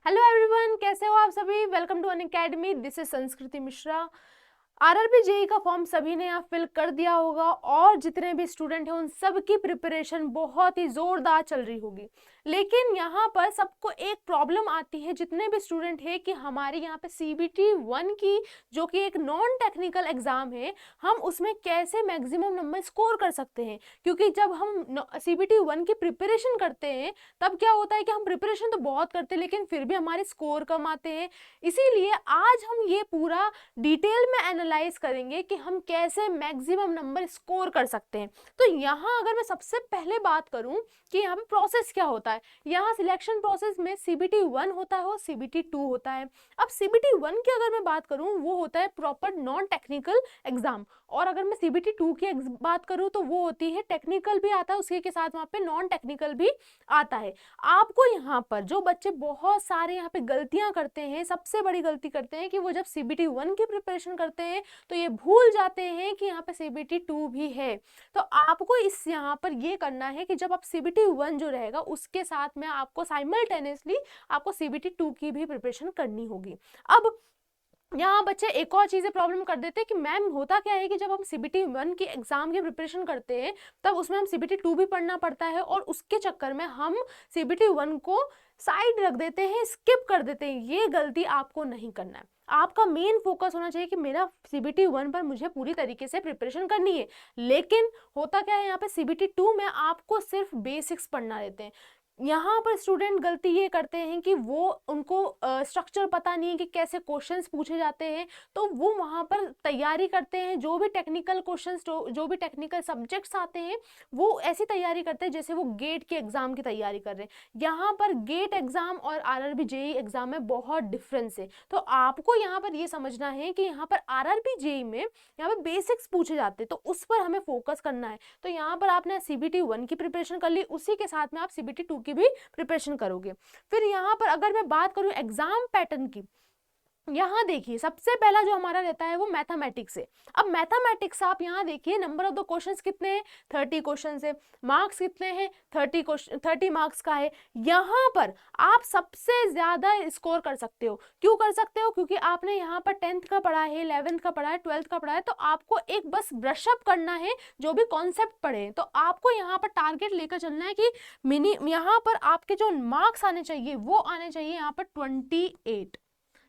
Hello everyone, कैसे हो आप सभी। Welcome to Unacademy. This is Sanskriti Mishra. RRB JE का फॉर्म सभी ने यहाँ फिल कर दिया होगा और जितने भी स्टूडेंट हैं उन सब की प्रिपरेशन बहुत ही जोरदार चल रही होगी। लेकिन यहाँ पर सबको एक प्रॉब्लम आती है, जितने भी स्टूडेंट है, कि हमारे यहाँ पे सीबीटी 1 की जो कि एक नॉन टेक्निकल एग्जाम है, हम उसमें कैसे मैक्सिमम नंबर स्कोर कर सकते हैं। क्योंकि जब हम सीबीटी 1 की प्रिपरेशन करते हैं तब क्या होता है कि हम प्रिपरेशन तो बहुत करते हैं लेकिन फिर भी हमारे स्कोर कम आते हैं। इसीलिए आज हम ये पूरा डिटेल में एनालाइज करेंगे कि हम कैसे मैक्सिमम नंबर स्कोर कर सकते हैं। तो यहाँ अगर मैं सबसे पहले बात करूं कि यहाँ पे प्रोसेस क्या होता है, यहाँ सिलेक्शन प्रोसेस में सीबीटी 1 होता है और सीबीटी 2 होता है। अब सीबीटी 1 की अगर मैं बात करूं वो होता है प्रॉपर नॉन टेक्निकल एग्जाम, और अगर मैं सीबीटी 2 की बात करूं तो वो होती है टेक्निकल भी आता है, उसके के साथ वहाँ पे नॉन टेक्निकल भी आता है। आपको यहाँ पर जो बच्चे बहुत सारे यहाँ पे गलतियां करते हैं, सबसे बड़ी गलती करते हैं कि वो जब सीबीटी 1 की प्रिपरेशन करते हैं तो ये भूल जाते हैं कि यहाँ पे सीबीटी 2 भी है। तो आपको इस यहाँ पर ये करना है कि जब आप सीबीटी 1 जो रहेगा उसके साथ में आपको साइमल्टेनियसली आपको सीबीटी 2 की भी प्रिपरेशन करनी होगी। अब यहाँ बच्चे एक और चीज़ें प्रॉब्लम कर देते हैं कि मैम होता क्या है कि जब हम सीबीटी 1 की एग्जाम की प्रिपरेशन करते हैं तब उसमें हम सीबीटी 2 भी पढ़ना पड़ता है और उसके चक्कर में हम सीबीटी 1 को साइड रख देते हैं, स्किप कर देते हैं। ये गलती आपको नहीं करना है। आपका मेन फोकस होना चाहिए कि मेरा सीबीटी 1 पर मुझे पूरी तरीके से प्रिपरेशन करनी है। लेकिन होता क्या है, यहाँ पे सीबीटी 2 में आपको सिर्फ बेसिक्स पढ़ना रहते हैं। यहाँ पर स्टूडेंट गलती ये करते हैं कि वो उनको स्ट्रक्चर पता नहीं है कि कैसे क्वेश्चंस पूछे जाते हैं, तो वो वहाँ पर तैयारी करते हैं। जो भी टेक्निकल क्वेश्चंस जो भी टेक्निकल सब्जेक्ट्स आते हैं वो ऐसी तैयारी करते हैं जैसे वो गेट के एग्जाम की तैयारी कर रहे हैं। यहाँ पर गेट एग्जाम और आरआरबी जेई एग्जाम में बहुत डिफरेंस है। तो आपको यहाँ पर ये समझना है कि यहाँ पर आरआरबी जेई में यहाँ पर बेसिक्स पूछे जाते हैं, तो उस पर हमें फोकस करना है। तो यहाँ पर आपने सीबीटी 1 की प्रिपरेशन कर ली, उसी के साथ में आप सीबीटी 2 की भी प्रिपरेशन करोगे। फिर यहाँ पर अगर मैं बात करूं एग्जाम पैटर्न की, यहाँ देखिए सबसे पहला जो हमारा रहता है वो मैथमेटिक्स है। अब मैथमेटिक्स आप यहाँ देखिए नंबर ऑफ द क्वेश्चंस कितने हैं, 30 क्वेश्चन है। मार्क्स कितने हैं, 30 मार्क्स का है। यहाँ पर आप सबसे ज्यादा स्कोर कर सकते हो। क्यों कर सकते हो? क्योंकि आपने यहाँ पर 10th का पढ़ा है, 11th का पढ़ा है, 12th का पढ़ा है, तो आपको एक बस ब्रशअप करना है जो भी कॉन्सेप्ट पढ़े हैं। तो आपको यहाँ पर टारगेट लेकर चलना है कि यहाँ पर आपके जो मार्क्स आने चाहिए वो आने चाहिए यहाँ पर 28।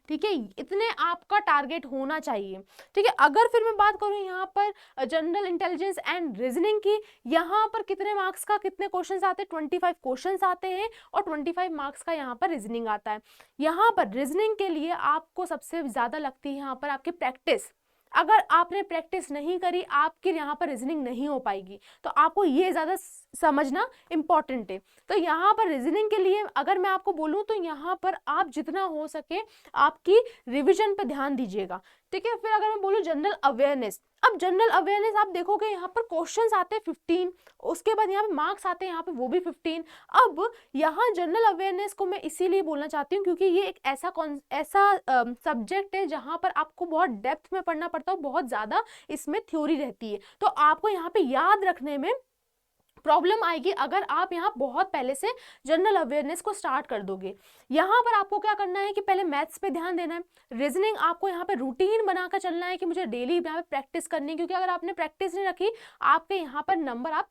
ठीक है, इतने आपका टारगेट होना चाहिए। ठीक है, अगर फिर मैं बात करूं यहाँ पर जनरल इंटेलिजेंस एंड रीजनिंग की, यहाँ पर कितने मार्क्स का कितने क्वेश्चंस आते हैं, 25 क्वेश्चंस आते हैं और 25 मार्क्स का यहाँ पर रीजनिंग आता है। यहाँ पर रीजनिंग के लिए आपको सबसे ज्यादा लगती है यहाँ पर आपकी प्रैक्टिस। अगर आपने प्रैक्टिस नहीं करी आपके यहाँ पर रीजनिंग नहीं हो पाएगी, तो आपको ये ज्यादा समझना इंपॉर्टेंट है। तो यहाँ पर रीजनिंग के लिए अगर मैं आपको बोलूँ तो यहाँ पर आप जितना हो सके आपकी रिवीजन पे ध्यान दीजिएगा। ठीक है, फिर अगर मैं बोलूँ जनरल अवेयरनेस, अब जनरल अवेयरनेस आप देखोगे यहाँ पर क्वेश्चंस आते हैं 15, उसके बाद यहाँ पे मार्क्स आते हैं यहाँ पे वो भी 15। अब यहाँ जनरल अवेयरनेस को मैं इसीलिए बोलना चाहती हूँ क्योंकि ये एक ऐसा सब्जेक्ट है जहाँ पर आपको बहुत डेप्थ में पढ़ना पड़ता है, बहुत ज्यादा इसमें थ्योरी रहती है। तो आपको यहाँ पे याद रखने में प्रॉब्लम आएगी अगर आप यहाँ बहुत पहले से जनरल अवेयरनेस को स्टार्ट कर दोगे। यहाँ पर आपको क्या करना है कि पहले मैथ्स पे ध्यान देना है, रीजनिंग आपको यहाँ पे रूटीन बनाकर चलना है कि मुझे डेली यहाँ पे प्रैक्टिस करनी है, क्योंकि अगर आपने प्रैक्टिस नहीं रखी आपके यहाँ पर नंबर आप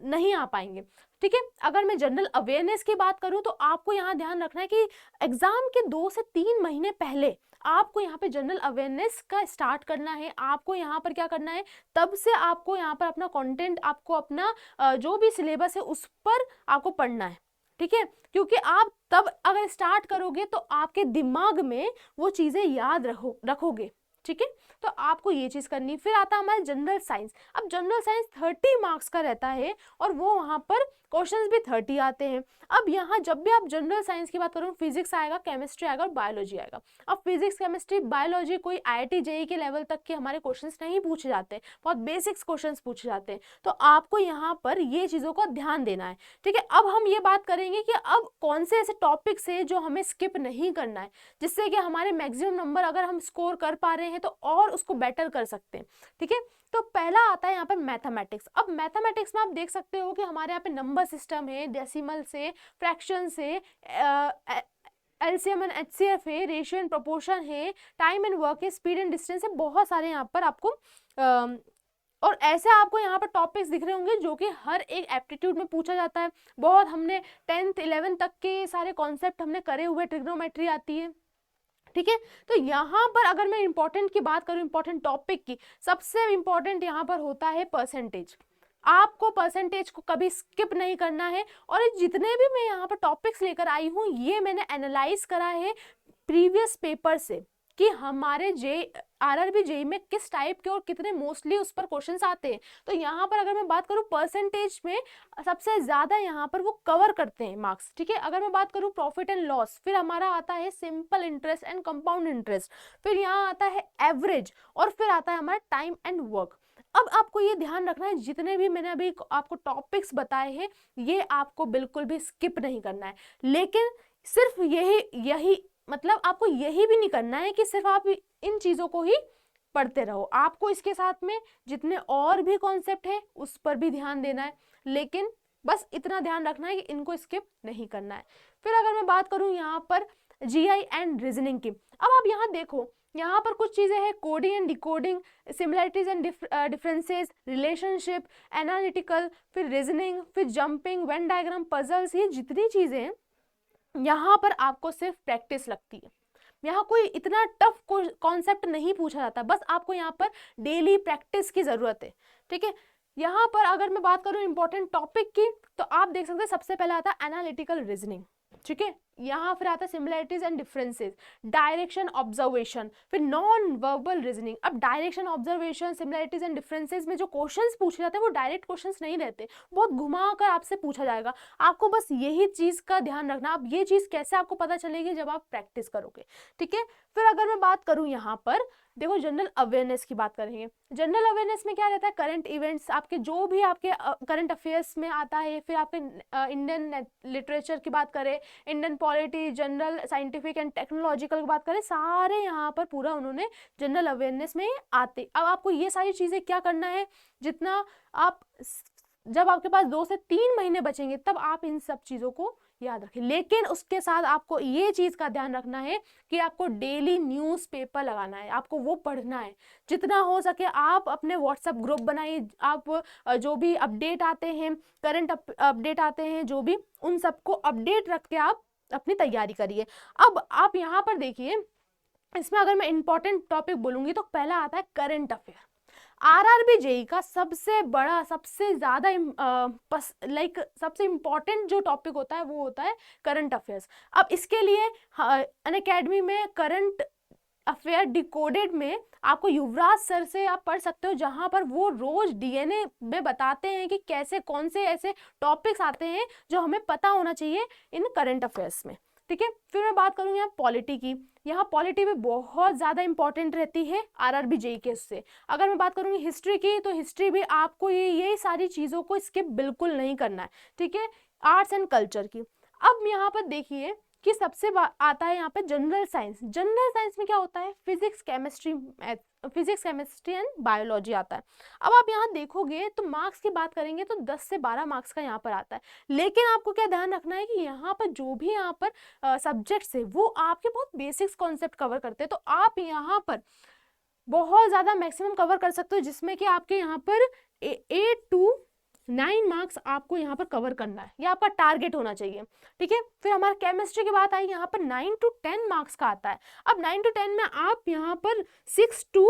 नहीं आ पाएंगे। ठीक है, अगर मैं जनरल अवेयरनेस की बात करूं तो आपको यहाँ ध्यान रखना है कि एग्जाम के 2 से 3 महीने पहले आपको यहाँ पे जनरल अवेयरनेस का स्टार्ट करना है। आपको यहाँ पर क्या करना है, तब से आपको यहाँ पर अपना कंटेंट, आपको अपना जो भी सिलेबस है उस पर आपको पढ़ना है। ठीक है, क्योंकि आप तब अगर स्टार्ट करोगे तो आपके दिमाग में वो चीजें याद रखोगे। ठीक है, तो आपको ये चीज करनी। फिर आता है हमारा जनरल साइंस। अब जनरल साइंस 30 मार्क्स का रहता है और वो वहां पर क्वेश्चंस भी 30 आते हैं। अब यहाँ जब भी आप जनरल साइंस की बात करो, फिजिक्स आएगा, केमिस्ट्री आएगा और बायोलॉजी आएगा। अब फिजिक्स, केमिस्ट्री, बायोलॉजी कोई आईआईटी जेईई के लेवल तक के हमारे क्वेश्चंस नहीं पूछे जाते, बहुत बेसिक्स क्वेश्चंस पूछे जाते हैं। तो आपको यहाँ पर ये चीजों का ध्यान देना है। ठीक है, अब हम ये बात करेंगे कि अब कौन से ऐसे टॉपिक्स है जो हमें स्किप नहीं करना है, जिससे कि हमारे मैक्सिमम नंबर अगर हम स्कोर कर पा रहे हैं तो और उसको बेटर कर सकते हैं। ठीक है, तो पहला आता है यहाँ पर मैथमेटिक्स। अब मैथमेटिक्स में आप देख सकते हो कि हमारे यहाँ पे नंबर सिस्टम है, डेसिमल से, फ्रैक्शन से, एलसीएम एंड एचसीएफ है, रेशियो एंड प्रोपोर्शन है, टाइम एंड वर्क है, स्पीड एंड डिस्टेंस है, बहुत सारे यहाँ पर आपको और ऐसे आपको यहाँ पर टॉपिक्स दिख रहे होंगे जो कि हर एक एप्टीट्यूड में पूछा जाता है। बहुत हमने 10th 11th तक के सारे कॉन्सेप्ट हमने करे हुए, ट्रिग्नोमेट्री आती है, ठीक है। तो यहाँ पर अगर मैं इंपॉर्टेंट की बात करूँ, इंपॉर्टेंट टॉपिक की, सबसे इंपॉर्टेंट यहाँ पर होता है परसेंटेज। आपको परसेंटेज को कभी स्किप नहीं करना है। और जितने भी मैं यहाँ पर टॉपिक्स लेकर आई हूँ ये मैंने एनालाइज करा है प्रीवियस पेपर से कि हमारे आरआरबी जेई में किस टाइप के और कितने मोस्टली उस पर क्वेश्चंस आते हैं। तो यहाँ पर अगर मैं बात करूँ परसेंटेज में सबसे ज्यादा यहाँ पर वो कवर करते हैं मार्क्स, ठीक है। अगर मैं बात करूँ प्रॉफिट एंड लॉस, फिर हमारा आता है simple interest and compound interest, फिर यहाँ आता है एवरेज, और फिर आता है हमारा टाइम एंड वर्क। अब आपको ये ध्यान रखना है जितने भी मैंने अभी आपको टॉपिक्स बताए हैं ये आपको बिल्कुल भी स्किप नहीं करना है। लेकिन सिर्फ यही मतलब आपको यही भी नहीं करना है कि सिर्फ आप इन चीजों को ही पढ़ते रहो, आपको इसके साथ में जितने और भी कॉन्सेप्ट है उस पर भी ध्यान देना है। लेकिन बस इतना ध्यान रखना है कि इनको स्किप नहीं करना है। फिर अगर मैं बात करूं यहाँ पर जीआई एंड रीजनिंग की, अब आप यहाँ देखो यहाँ पर कुछ चीजें हैं, coding and decoding, similarities and differences, relationship, analytical, फिर रीजनिंग, फिर जंपिंग, वेन डायग्राम, पजल्स, ये जितनी चीजें हैं यहाँ पर आपको सिर्फ प्रैक्टिस लगती है। यहाँ कोई इतना टफ कॉन्सेप्ट नहीं पूछा जाता, बस आपको यहाँ पर डेली प्रैक्टिस की जरूरत है, ठीक है। यहाँ पर अगर मैं बात करूँ इंपॉर्टेंट टॉपिक की तो आप देख सकते हैं सबसे पहला आता है एनालिटिकल रीजनिंग, ठीक है। यहाँ फिर आता है similarities and differences, direction observation, फिर नॉन वर्बल रीजनिंग। अब direction observation, similarities and differences में जो क्वेश्चंस पूछे जाते हैं वो डायरेक्ट क्वेश्चंस नहीं रहते, बहुत घुमा कर आपसे पूछा जाएगा। आपको बस यही चीज का ध्यान रखना। अब ये चीज कैसे आपको पता चलेगी, जब आप प्रैक्टिस करोगे, ठीक है। फिर अगर मैं बात करूं यहाँ पर देखो जनरल अवेयरनेस की बात करेंगे। जनरल अवेयरनेस में क्या रहता है, करंट इवेंट्स, आपके जो भी आपके करंट अफेयर्स में आता है, फिर आपके इंडियन लिटरेचर की बात करें, Indian polity, general scientific and technological की बात करें, सारे यहाँ पर पूरा उन्होंने जनरल अवेयरनेस में आते। अब आपको ये सारी चीजें क्या करना है, जितना आप जब आपके पास 2 से 3 महीने बचेंगे तब आप इन सब चीजों को याद रखें। लेकिन उसके साथ आपको ये चीज का ध्यान रखना है कि आपको डेली न्यूज़पेपर लगाना है, आपको वो पढ़ना है। जितना हो सके आप अपने व्हाट्सएप ग्रुप बनाइए, आप जो भी अपडेट आते हैं, करंट अपडेट आते हैं जो भी, उन सबको अपडेट रख के आप अपनी तैयारी करिए। अब आप यहाँ पर देखिए, इसमें अगर मैं इंपॉर्टेंट टॉपिक बोलूंगी तो पहला आता है करंट अफेयर। आरआरबी जेई का सबसे बड़ा, सबसे ज्यादा सबसे इंपॉर्टेंट जो टॉपिक होता है वो होता है करंट अफेयर्स। अब इसके लिए अनअकैडमी में करंट अफेयर डिकोडेड में आपको युवराज सर से आप पढ़ सकते हो, जहां पर वो रोज डीएनए में बताते हैं कि कैसे कौन से ऐसे टॉपिक्स आते हैं जो हमें पता होना चाहिए इन करंट अफेयर्स में, ठीक है। फिर मैं बात करूंगी यहाँ पॉलिटी की। यहाँ पॉलिटी भी बहुत ज्यादा इंपॉर्टेंट रहती है आरआरबी जेई के उससे। अगर मैं बात करूंगी हिस्ट्री की, तो हिस्ट्री भी आपको ये सारी चीजों को स्किप बिल्कुल नहीं करना है, ठीक है। आर्ट्स एंड कल्चर की, अब यहाँ पर देखिए कि सबसे आता है यहाँ पे जनरल साइंस। जनरल साइंस में क्या होता है, फिजिक्स, केमिस्ट्री एंड बायोलॉजी आता है। अब आप यहाँ देखोगे तो मार्क्स की बात करेंगे तो 10 से 12 मार्क्स का यहाँ पर आता है। लेकिन आपको क्या ध्यान रखना है कि यहाँ पर जो भी यहाँ पर सब्जेक्ट्स है वो आपके बहुत बेसिक्स कॉन्सेप्ट कवर करते हैं, तो आप यहाँ पर बहुत ज्यादा मैक्सिमम कवर कर सकते हो, जिसमें कि आपके यहाँ पर 8 to 9 मार्क्स आपको यहाँ पर कवर करना है, ये आपका टारगेट होना चाहिए, ठीक है। फिर हमारा केमिस्ट्री की बात आई, यहाँ पर 9 to 10 मार्क्स का आता है। अब 9 to 10 में आप यहाँ पर 6 to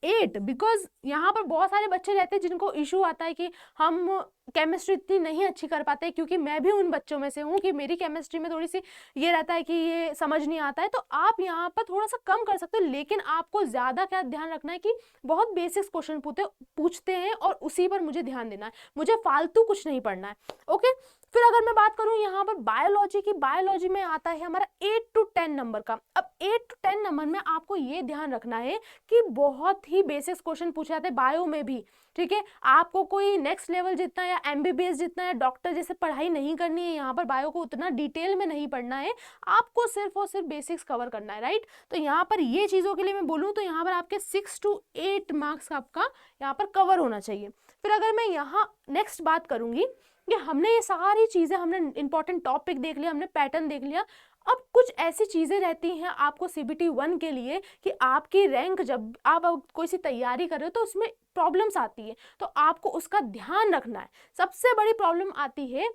8, बिकॉज यहाँ पर बहुत सारे बच्चे रहते हैं जिनको इशू आता है कि हम केमिस्ट्री इतनी नहीं अच्छी कर पाते, क्योंकि मैं भी उन बच्चों में से हूँ कि मेरी केमिस्ट्री में थोड़ी सी ये रहता है कि ये समझ नहीं आता है, तो आप यहाँ पर थोड़ा सा कम कर सकते हो। लेकिन आपको ज़्यादा क्या ध्यान रखना है कि बहुत बेसिक्स क्वेश्चन पूछते हैं और उसी पर मुझे ध्यान देना है, मुझे फालतू कुछ नहीं पढ़ना है, ओके। फिर अगर मैं बात करूं यहाँ पर बायोलॉजी की, बायोलॉजी में आता है हमारा 8 to 10 नंबर का। अब 8 to 10 नंबर में आपको ये ध्यान रखना है कि बहुत ही बेसिक्स क्वेश्चन पूछे जाते हैं बायो में भी, ठीक है। आपको कोई नेक्स्ट लेवल जितना या एमबीबीएस जितना या डॉक्टर जैसे पढ़ाई नहीं करनी है, यहाँ पर बायो को उतना डिटेल में नहीं पढ़ना है, आपको सिर्फ और सिर्फ बेसिक्स कवर करना है, राइट। तो यहाँ पर ये चीज़ों के लिए मैं बोलूँ तो यहाँ पर आपके 6 to 8 मार्क्स आपका यहाँ पर कवर होना चाहिए। फिर अगर मैं यहाँ नेक्स्ट बात करूँगी कि हमने ये सारी चीज़ें, हमने इंपॉर्टेंट टॉपिक देख लिया, हमने पैटर्न देख लिया, अब कुछ ऐसी चीज़ें रहती हैं आपको CBT 1 के लिए कि आपकी रैंक जब आप कोई सी तैयारी कर रहे हो तो उसमें प्रॉब्लम्स आती है, तो आपको उसका ध्यान रखना है। सबसे बड़ी प्रॉब्लम आती है,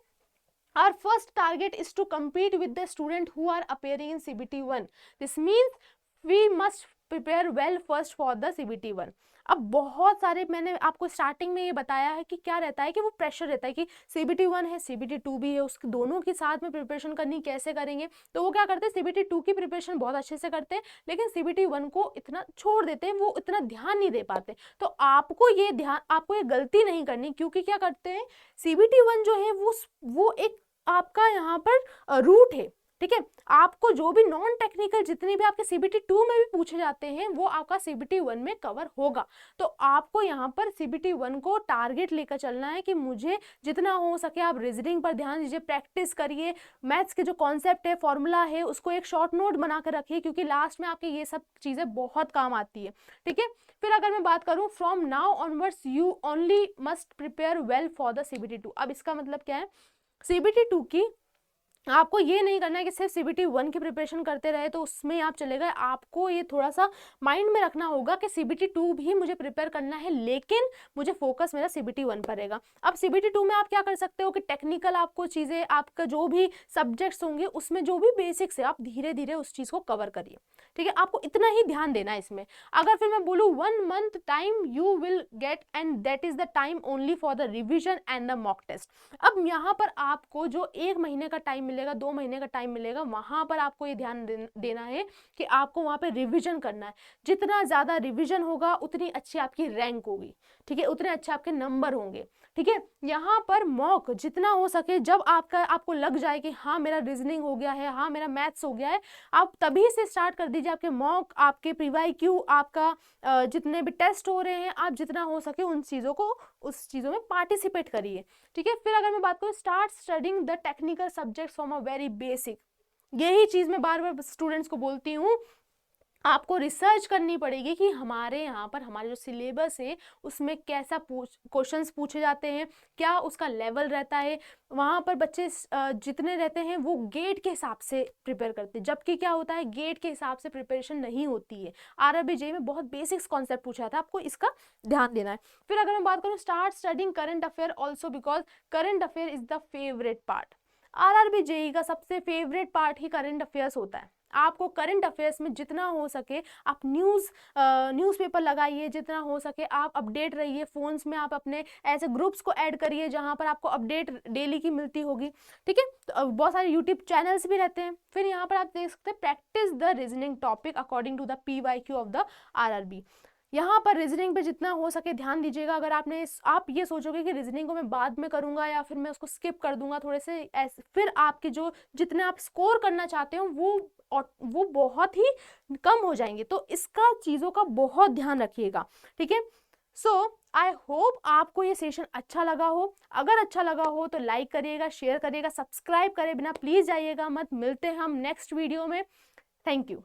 our first target is to compete with the student who are appearing in CBT 1. This means we must prepare well first for the CBT 1. अब बहुत सारे, मैंने आपको स्टार्टिंग में ये बताया है कि क्या रहता है कि वो प्रेशर रहता है कि CBT 1 है, CBT 2 भी है, उसके दोनों के साथ में प्रिपरेशन करनी, कैसे करेंगे। तो वो क्या करते हैं, CBT 2 की प्रिपरेशन बहुत अच्छे से करते हैं, लेकिन CBT 1 को इतना छोड़ देते हैं, वो इतना ध्यान नहीं दे पाते। तो आपको ये गलती नहीं करनी, क्योंकि क्या करते हैं, CBT 1 जो है वो एक आपका यहाँ पर रूट है, ठीक है। आपको जो भी नॉन टेक्निकल जितने भी आपके CBT 2 में भी पूछे जाते हैं वो आपका CBT 1 में कवर होगा। तो आपको यहाँ पर CBT 1 को टारगेट लेकर चलना है कि मुझे जितना हो सके आप रीजनिंग पर ध्यान दीजिए, प्रैक्टिस करिए, मैथ्स के जो कॉन्सेप्ट है, फॉर्मूला है, उसको एक शॉर्ट नोट बना कर रखिए, क्योंकि लास्ट में आपके ये सब चीज़ें बहुत काम आती है, ठीक है। फिर अगर मैं बात करूँ, from now onwards you only must prepare well for the CBT 2। अब इसका मतलब क्या है, CBT 2 की आपको ये नहीं करना है कि सिर्फ CBT 1 की प्रिपरेशन करते रहे तो उसमें आप चले गए। आपको ये थोड़ा सा माइंड में रखना होगा कि CBT 2 भी मुझे प्रिपेयर करना है, लेकिन मुझे फोकस मेरा CBT 1 पर रहेगा। अब CBT 2 में आप क्या कर सकते हो कि टेक्निकल आपको चीज़ें, आपका जो भी सब्जेक्ट्स होंगे उसमें जो भी बेसिक्स है आप धीरे धीरे उस चीज़ को कवर करिए, ठीक है। आपको इतना ही ध्यान देना है इसमें। अगर फिर मैं बोलूँ 1 month time you will get and that is the time only for the revision and the mock test. अब यहाँ पर आपको जो 1 महीने का टाइम मिलेगा, 2 महीने का टाइम मिलेगा, वहां पर आपको ये ध्यान देना है कि आपको वहां पे रिवीजन करना है। जितना ज्यादा रिवीजन होगा उतनी अच्छी आपकी रैंक होगी, ठीक है, उतने अच्छे आपके नंबर होंगे, ठीक है। यहाँ पर मॉक जितना हो सके, जब आपको लग जाए कि हाँ मेरा रीजनिंग हो गया है, हाँ मेरा मैथ्स हो गया है, आप तभी से स्टार्ट कर दीजिए आपके मॉक, आपके PYQ, आपका जितने भी टेस्ट हो रहे हैं, आप जितना हो सके उस चीज़ों में पार्टिसिपेट करिए, ठीक है। फिर अगर मैं बात करूँ, start studying the technical subjects from a very basic. यही चीज़ मैं बार बार स्टूडेंट्स को बोलती हूँ, आपको रिसर्च करनी पड़ेगी कि हमारे यहाँ पर हमारे जो सिलेबस है उसमें कैसा क्वेश्चंस पूछे जाते हैं, क्या उसका लेवल रहता है। वहाँ पर बच्चे जितने रहते हैं वो गेट के हिसाब से प्रिपेयर करते हैं, जबकि क्या होता है, गेट के हिसाब से प्रिपरेशन नहीं होती है। RRB JEE में बहुत बेसिक्स कॉन्सेप्ट पूछा था, आपको इसका ध्यान देना है। फिर अगर मैं बात करूँ, start studying current affair also, because current affair is the favourite part. RRB JEE का सबसे फेवरेट पार्ट ही करंट अफेयर्स होता है। आपको करंट अफेयर्स में जितना हो सके आप न्यूज़पेपर लगाइए, जितना हो सके आप अपडेट रहिए। फ़ोन्स में आप अपने ऐसे ग्रुप्स को ऐड करिए जहां पर आपको अपडेट डेली की मिलती होगी, ठीक है। तो बहुत सारे यूट्यूब चैनल्स भी रहते हैं। फिर यहाँ पर आप देख सकते हैं, practice the reasoning topic according to the PYQ of the RRB। यहाँ पर रीजनिंग पे जितना हो सके ध्यान दीजिएगा। अगर आप ये सोचोगे कि रीजनिंग को मैं बाद में करूँगा या फिर मैं उसको स्किप कर दूंगा थोड़े से ऐसे, फिर आपके जो जितने आप स्कोर करना चाहते हो वो बहुत ही कम हो जाएंगे। तो इसका चीज़ों का बहुत ध्यान रखिएगा, ठीक है। सो आई होप आपको ये सेशन अच्छा लगा हो। अगर अच्छा लगा हो तो लाइक करिएगा, शेयर करिएगा, सब्सक्राइब करे बिना प्लीज़ जाइएगा मत। मिलते हैं हम नेक्स्ट वीडियो में। Thank you.